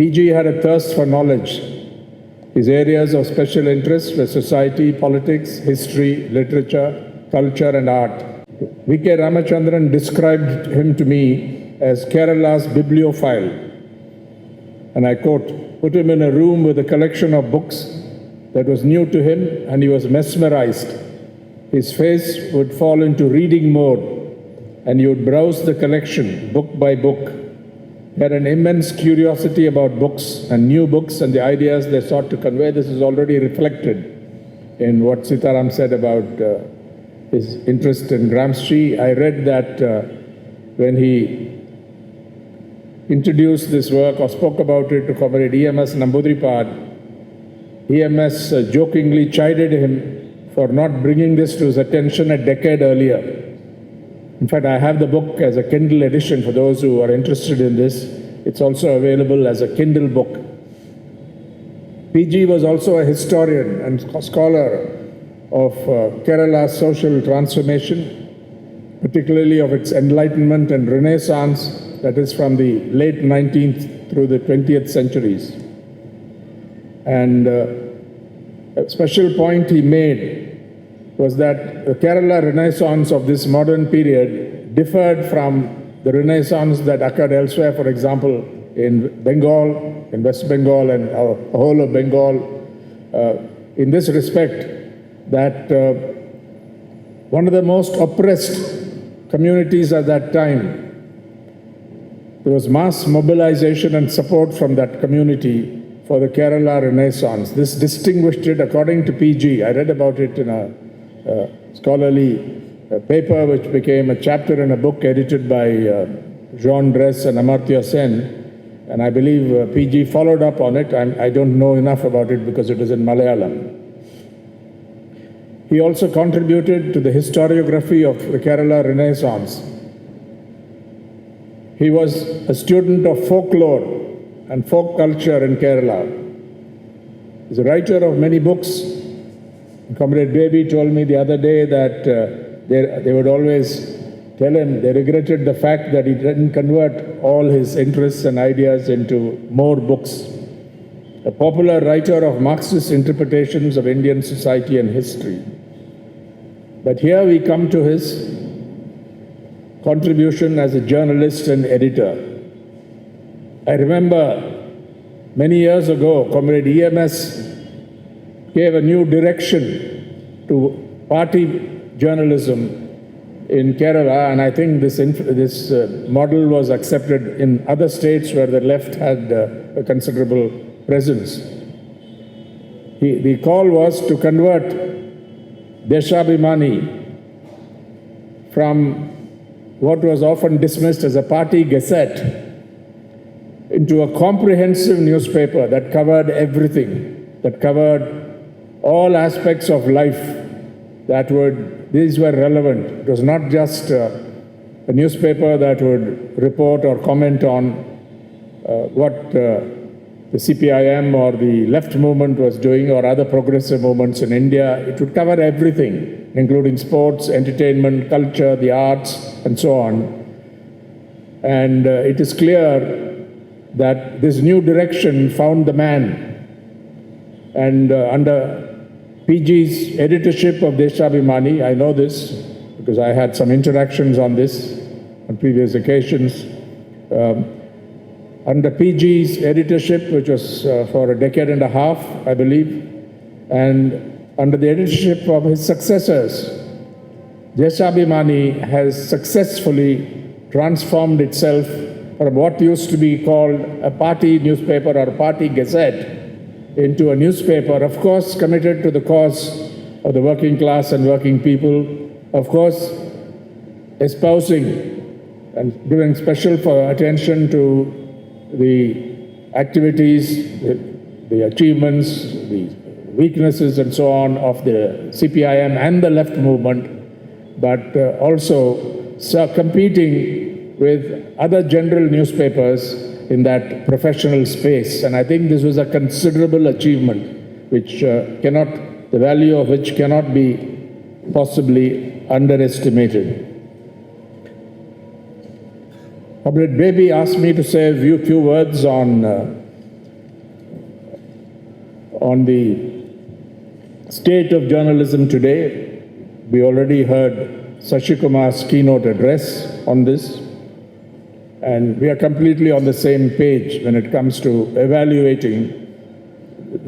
PG had a thirst for knowledge. His areas of special interest were society, politics, history, literature, culture, and art. V.K. Ramachandran described him to me as Kerala's bibliophile. And I quote, put him in a room with a collection of books that was new to him, and he was mesmerized. His face would fall into reading mode, and he would browse the collection book by book. He had an immense curiosity about books and new books and the ideas they sought to convey. This is already reflected in what Sitaram said about his interest in Gramsci. I read that when he introduced this work or spoke about it to Comrade E.M.S. Nambudripad, E.M.S. jokingly chided him for not bringing this to his attention a decade earlier. In fact, I have the book as a Kindle edition for those who are interested in this. It's also available as a Kindle book. PG was also a historian and scholar of Kerala's social transformation, particularly of its enlightenment and renaissance, that is from the late 19th through the 20th centuries. And a special point he made was that the Kerala Renaissance of this modern period differed from the Renaissance that occurred elsewhere, for example, in Bengal, in West Bengal and the whole of Bengal, in this respect, that one of the most oppressed communities at that time, there was mass mobilization and support from that community for the Kerala Renaissance. This distinguished it, according to PG. I read about it in a scholarly paper which became a chapter in a book edited by Jean Dress and Amartya Sen, and I believe PG followed up on it, and I don't know enough about it because it is in Malayalam. He also contributed to the historiography of the Kerala Renaissance. He was a student of folklore and folk culture in Kerala. He's a writer of many books. Comrade Baby told me the other day that they would always tell him they regretted the fact that he didn't convert all his interests and ideas into more books. A popular writer of Marxist interpretations of Indian society and history. But here we come to his contribution as a journalist and editor. I remember many years ago, Comrade E.M.S. gave a new direction to party journalism in Kerala, and I think this model was accepted in other states where the left had a considerable presence. The call was to convert Deshabhimani from what was often dismissed as a party gazette into a comprehensive newspaper that covered everything, that covered all aspects of life these were relevant. It was not just a newspaper that would report or comment on what the CPIM or the left movement was doing or other progressive movements in India. It would cover everything, including sports, entertainment, culture, the arts, and so on. And it is clear that this new direction found the man. And under PG's editorship of Deshabhimani, I know this because I had some interactions on this on previous occasions. Under PG's editorship, which was for a decade and a half, I believe, and under the editorship of his successors, Deshabhimani has successfully transformed itself from what used to be called a party newspaper or a party gazette into a newspaper, of course, committed to the cause of the working class and working people, of course, espousing and giving special attention to the activities, the achievements, the weaknesses and so on of the CPIM and the left movement, but also competing with other general newspapers in that professional space. And I think this was a considerable achievement, which the value of which cannot be possibly underestimated. Comrade Baby asked me to say a few words on on the state of journalism today. We already heard Shashi Kumar's keynote address on this, and we are completely on the same page when it comes to evaluating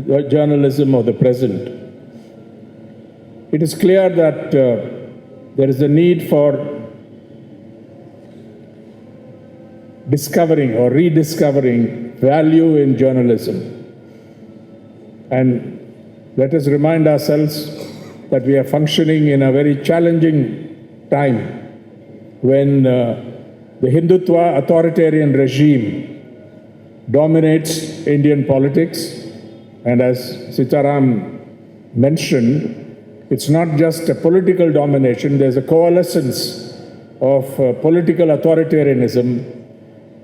the journalism of the present. It is clear that there is a need for discovering or rediscovering value in journalism. And let us remind ourselves that we are functioning in a very challenging time when the Hindutva authoritarian regime dominates Indian politics. And as Sitaram mentioned, it's not just a political domination, there's a coalescence of political authoritarianism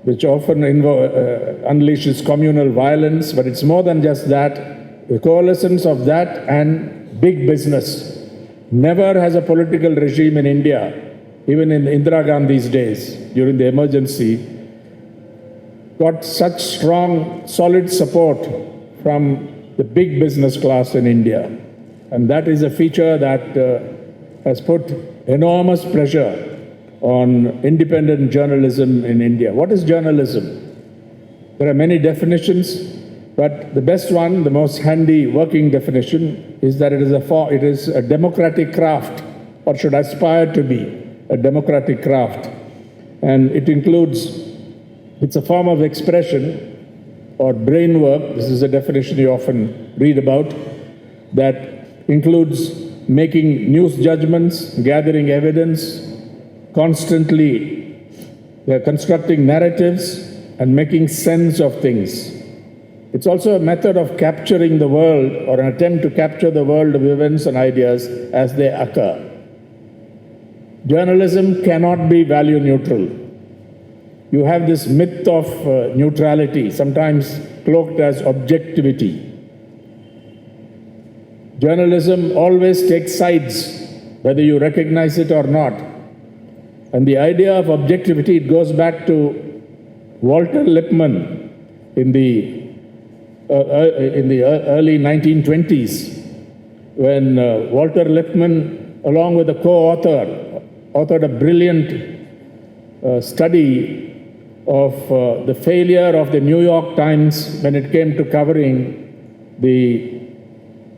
which often unleashes communal violence, but it's more than just that. The coalescence of that and big business. Never has a political regime in India, even in Indira Gandhi's days, during the emergency, got such strong, solid support from the big business class in India. And that is a feature that has put enormous pressure on independent journalism in India. What is journalism? There are many definitions, but the best one, the most handy working definition, is that it is a democratic craft, or should aspire to be a democratic craft. And it includes, it's a form of expression or brain work, this is a definition you often read about, that includes making news judgments, gathering evidence, constantly constructing narratives and making sense of things. It's also a method of capturing the world, or an attempt to capture the world of events and ideas as they occur. Journalism cannot be value neutral. You have this myth of neutrality, sometimes cloaked as objectivity. Journalism always takes sides, whether you recognize it or not. And the idea of objectivity, it goes back to Walter Lippmann in the early 1920s, when Walter Lippmann, along with a co-author, authored a brilliant study of the failure of the New York Times when it came to covering the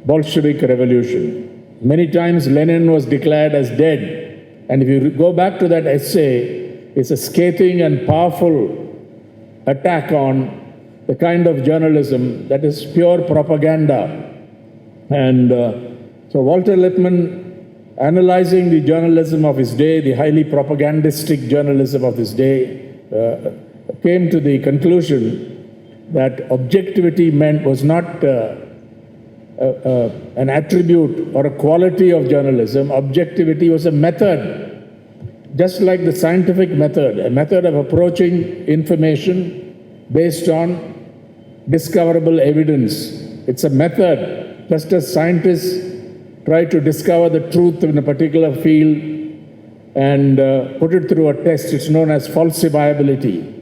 Bolshevik Revolution. Many times Lenin was declared as dead. And if you go back to that essay, it's a scathing and powerful attack on the kind of journalism that is pure propaganda. And so Walter Lippmann, analyzing the journalism of his day, the highly propagandistic journalism of his day, came to the conclusion that objectivity was not an attribute or a quality of journalism. Objectivity was a method, just like the scientific method, a method of approaching information based on discoverable evidence. It's a method, just as scientists try to discover the truth in a particular field and put it through a test. It's known as falsifiability.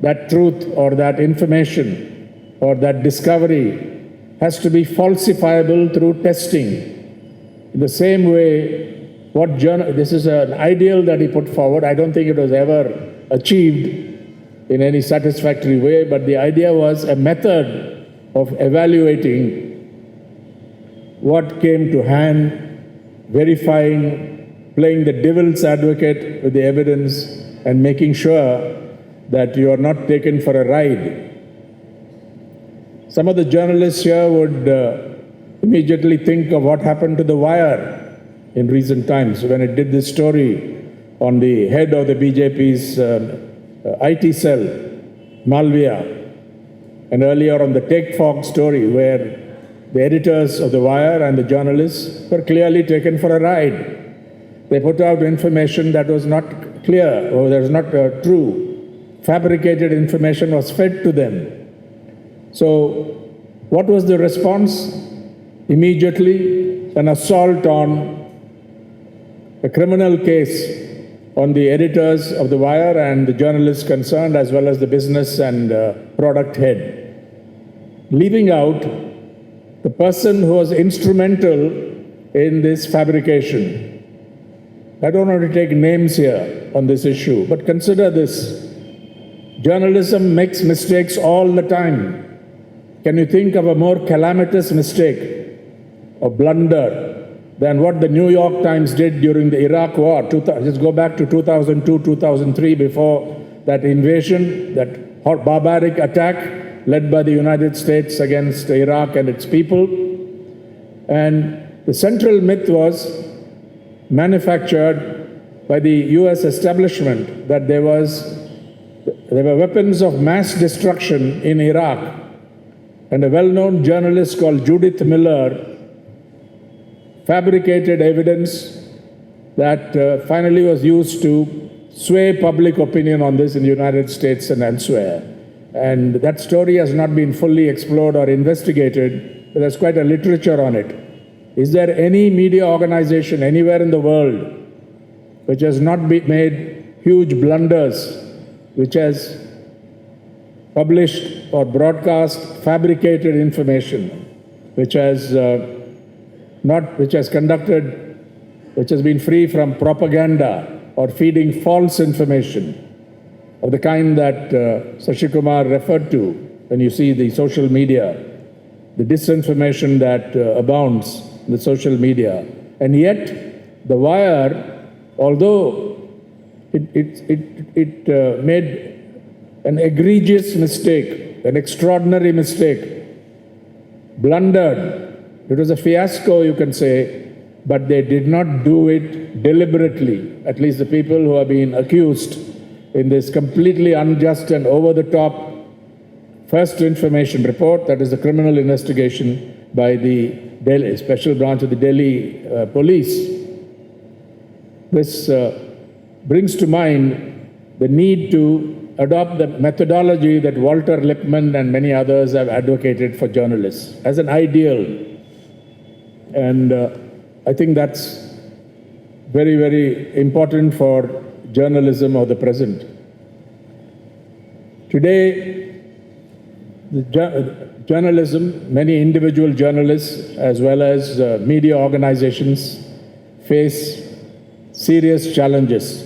That truth or that information or that discovery has to be falsifiable through testing. In the same way, this is an ideal that he put forward. I don't think it was ever achieved in any satisfactory way, but the idea was a method of evaluating what came to hand, verifying, playing the devil's advocate with the evidence, and making sure that you are not taken for a ride. Some of the journalists here would immediately think of what happened to The Wire in recent times when it did this story on the head of the BJP's IT cell, Malviya, and earlier on the Take Fog story where the editors of The Wire and the journalists were clearly taken for a ride. They put out information that was not clear or that was not true. Fabricated information was fed to them. So what was the response? Immediately, an assault on a criminal case on the editors of The Wire and the journalists concerned, as well as the business and product head, leaving out the person who was instrumental in this fabrication. I don't want to take names here on this issue, but consider this. Journalism makes mistakes all the time. Can you think of a more calamitous mistake or blunder than what the New York Times did during the Iraq War? Let's go back to 2002, 2003, before that invasion, that barbaric attack led by the United States against Iraq and its people. And the central myth was manufactured by the US establishment that there were weapons of mass destruction in Iraq. And a well-known journalist called Judith Miller fabricated evidence that finally was used to sway public opinion on this in the United States and elsewhere. And that story has not been fully explored or investigated, but there's quite a literature on it. Is there any media organization anywhere in the world which has not made huge blunders, which has published or broadcast fabricated information, which has been free from propaganda or feeding false information of the kind that Shashi Kumar referred to when you see the social media, the disinformation that abounds in the social media. And yet, The Wire, although it made an egregious mistake, an extraordinary mistake, blundered. It was a fiasco, you can say, but they did not do it deliberately. At least the people who are being accused in this completely unjust and over-the-top first information report, that is the criminal investigation by the Delhi Special Branch of the Delhi Police. This brings to mind the need to adopt the methodology that Walter Lippmann and many others have advocated for journalists as an ideal. And I think that's very, very important for journalism of the present. Today, journalism, many individual journalists as well as media organizations face serious challenges.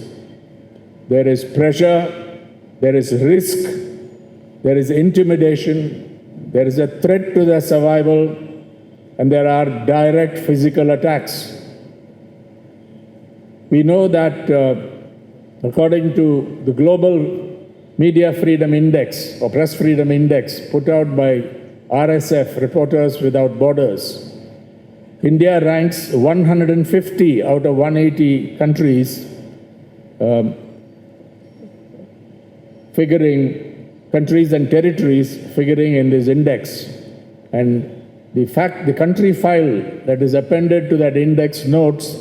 There is pressure, there is risk, there is intimidation, there is a threat to their survival, and there are direct physical attacks. We know that according to the Global Media Freedom Index or Press Freedom Index put out by RSF, Reporters Without Borders, India ranks 150 out of 180 countries, countries and territories figuring in this index. And the country file that is appended to that index notes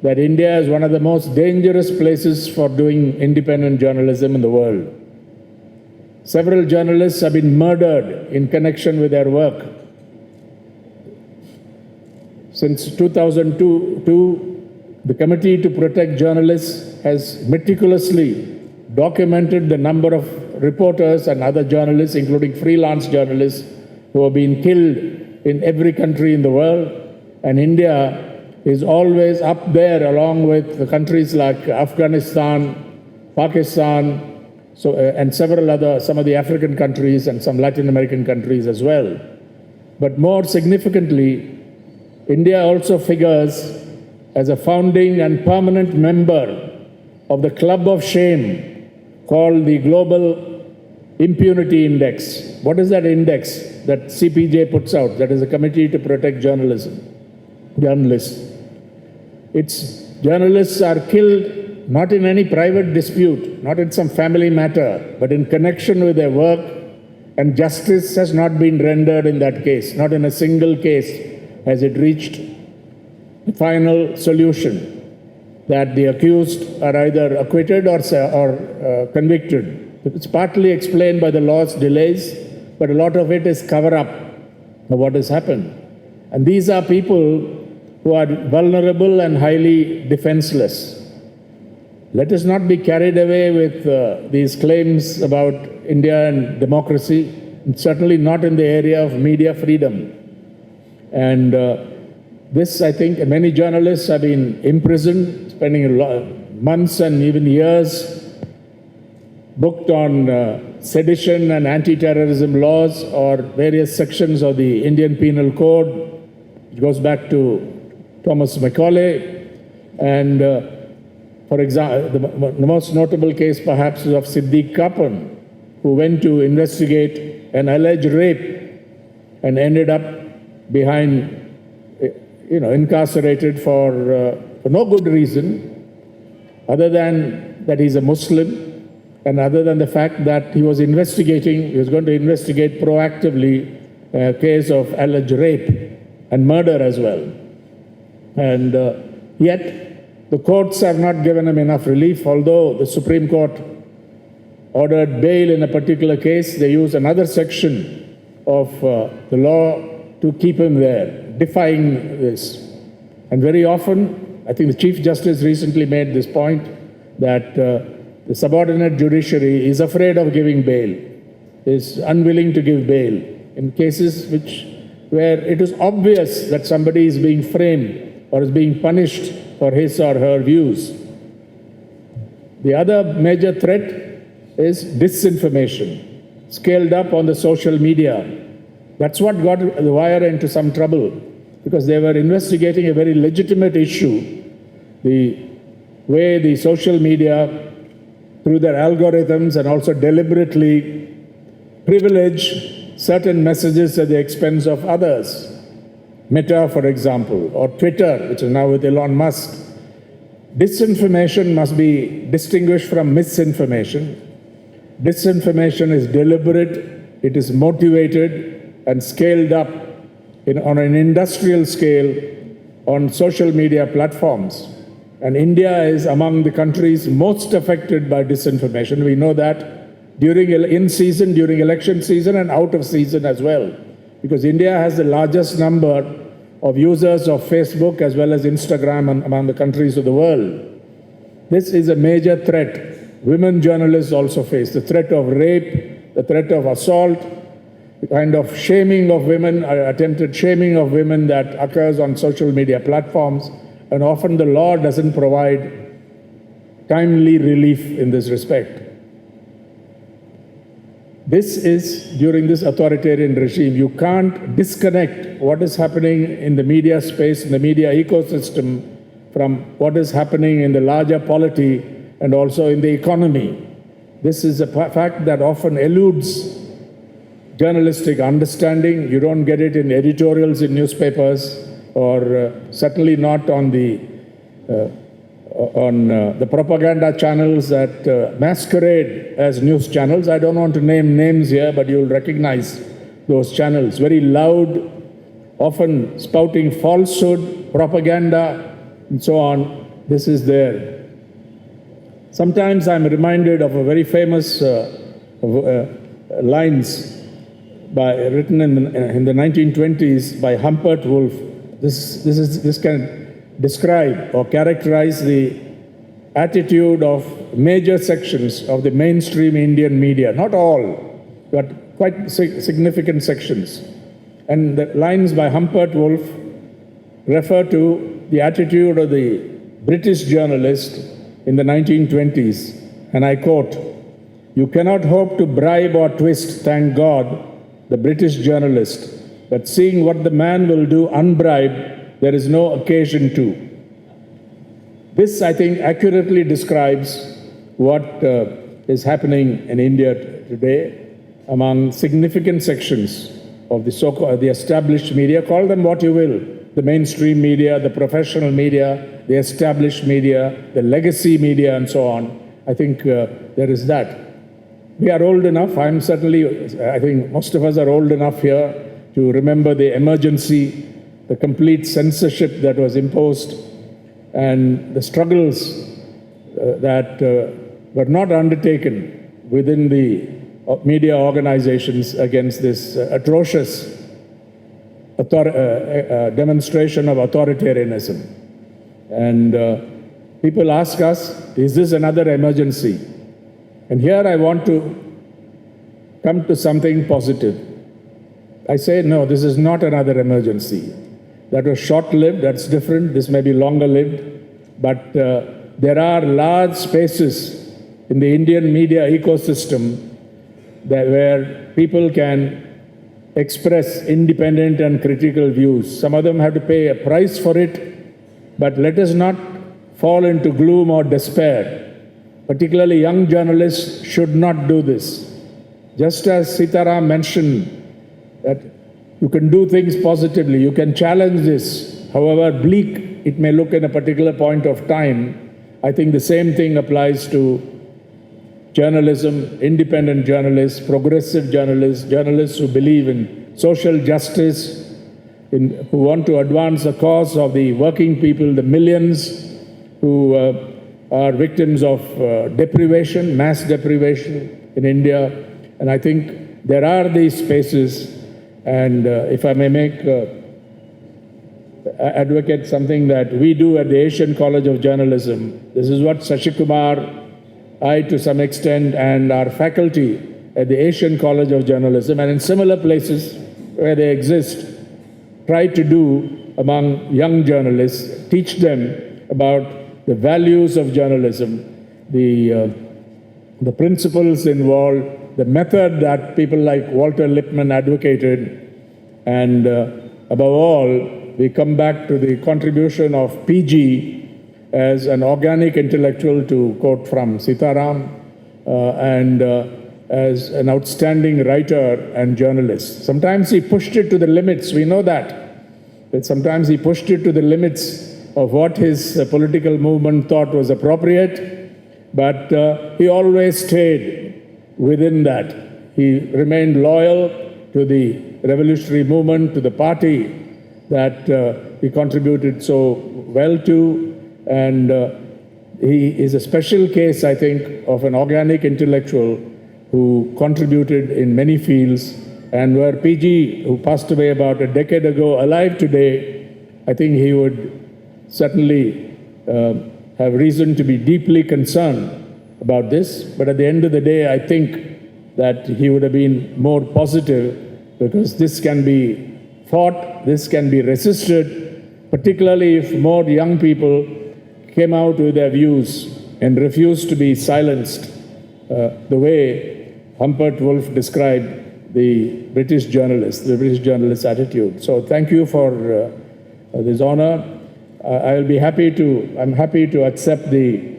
that India is one of the most dangerous places for doing independent journalism in the world. Several journalists have been murdered in connection with their work. Since 2002, the Committee to Protect Journalists has meticulously documented the number of reporters and other journalists, including freelance journalists, who have been killed in every country in the world. And India is always up there along with the countries like Afghanistan, Pakistan, and some of the African countries and some Latin American countries as well. But more significantly, India also figures as a founding and permanent member of the Club of Shame called the Global Impunity Index. What is that index that CPJ puts out? That is the Committee to Protect Journalists. Journalists are killed not in any private dispute, not in some family matter, but in connection with their work, and justice has not been rendered in that case. Not in a single case has it reached the final solution that the accused are either acquitted or convicted. It's partly explained by the law's delays, but a lot of it is cover-up of what has happened. And these are people who are vulnerable and highly defenseless. Let us not be carried away with these claims about India and democracy, and certainly not in the area of media freedom. And this, I think, many journalists have been imprisoned, spending months and even years booked on sedition and anti-terrorism laws or various sections of the Indian Penal Code. It goes back to Thomas Macaulay. And for example, the most notable case perhaps is of Siddique Kappan, who went to investigate an alleged rape and ended up behind, incarcerated for no good reason, other than that he's a Muslim, and other than the fact that he was going to investigate proactively a case of alleged rape and murder as well. And yet, the courts have not given him enough relief, although the Supreme Court ordered bail in a particular case. They used another section of the law to keep him there, defying this. And very often, I think the Chief Justice recently made this point, that the subordinate judiciary is afraid of giving bail, is unwilling to give bail in cases where it is obvious that somebody is being framed or is being punished for his or her views. The other major threat is disinformation, scaled up on the social media. That's what got The Wire into some trouble, because they were investigating a very legitimate issue, the way the social media, through their algorithms and also deliberately privilege certain messages at the expense of others. Meta, for example, or Twitter, which is now with Elon Musk. Disinformation must be distinguished from misinformation. Disinformation is deliberate, it is motivated and scaled up on an industrial scale on social media platforms. And India is among the countries most affected by disinformation. We know that in season, during election season, and out of season as well, because India has the largest number of users of Facebook as well as Instagram among the countries of the world. This is a major threat. Women journalists also face the threat of rape, the threat of assault, the kind of shaming of women, attempted shaming of women that occurs on social media platforms. And often the law doesn't provide timely relief in this respect. This is, during this authoritarian regime, you can't disconnect what is happening in the media space, in the media ecosystem, from what is happening in the larger polity and also in the economy. This is a fact that often eludes journalistic understanding. You don't get it in editorials in newspapers, or certainly not on the propaganda channels that masquerade as news channels. I don't want to name names here, but you'll recognize those channels. Very loud, often spouting falsehood, propaganda, and so on. This is there. Sometimes I'm reminded of a very famous lines written in the 1920s by Humbert Wolff. This can describe or characterize the attitude of major sections of the mainstream Indian media. Not all, but quite significant sections. And the lines by Humbert Wolff refer to the attitude of the British journalist in the 1920s. And I quote, "You cannot hope to bribe or twist, thank God, the British journalist. But seeing what the man will do unbribed, there is no occasion to." This, I think, accurately describes what is happening in India today among significant sections of the established media. Call them what you will: the mainstream media, the professional media, the established media, the legacy media, and so on. I think there is that. We are old enough, I think most of us are old enough here to remember the emergency, the complete censorship that was imposed, and the struggles that were not undertaken within the media organizations against this atrocious demonstration of authoritarianism. And people ask us, is this another emergency? And here I want to come to something positive. I say, no, this is not another emergency. That was short-lived, that's different. This may be longer-lived. But there are large spaces in the Indian media ecosystem where people can express independent and critical views. Some of them have to pay a price for it, but let us not fall into gloom or despair. Particularly young journalists should not do this. Just as Sitaram mentioned, that you can do things positively, you can challenge this, however bleak it may look in a particular point of time. I think the same thing applies to journalism, independent journalists, progressive journalists, journalists who believe in social justice, who want to advance the cause of the working people, the millions who are victims of deprivation, mass deprivation in India. And I think there are these spaces. And if I may advocate something that we do at the Asian College of Journalism, this is what Shashi Kumar, I to some extent, and our faculty at the Asian College of Journalism and in similar places where they exist, try to do among young journalists, teach them about the values of journalism, the principles involved, the method that people like Walter Lippmann advocated, and above all, we come back to the contribution of PG as an organic intellectual, to quote from Sitaram, and as an outstanding writer and journalist. Sometimes he pushed it to the limits, we know that sometimes he pushed it to the limits of what his political movement thought was appropriate, but he always stayed within that. He remained loyal to the revolutionary movement, to the party that he contributed so well to, and he is a special case, I think, of an organic intellectual who contributed in many fields, and were PG, who passed away about a decade ago, alive today, I think he would certainly have reason to be deeply concerned about this. But at the end of the day, I think that he would have been more positive, because this can be fought, this can be resisted, particularly if more young people came out with their views and refused to be silenced, the way Humbert Wolf described the British journalist attitude. So thank you for this honor. I'm happy to accept the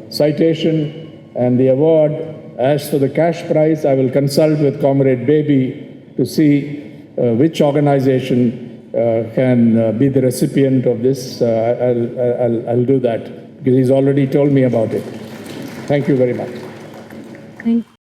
citation and the award. As for the cash prize, I will consult with Comrade Baby to see which organization can be the recipient of this. I'll do that, because he's already told me about it. Thank you very much. Thank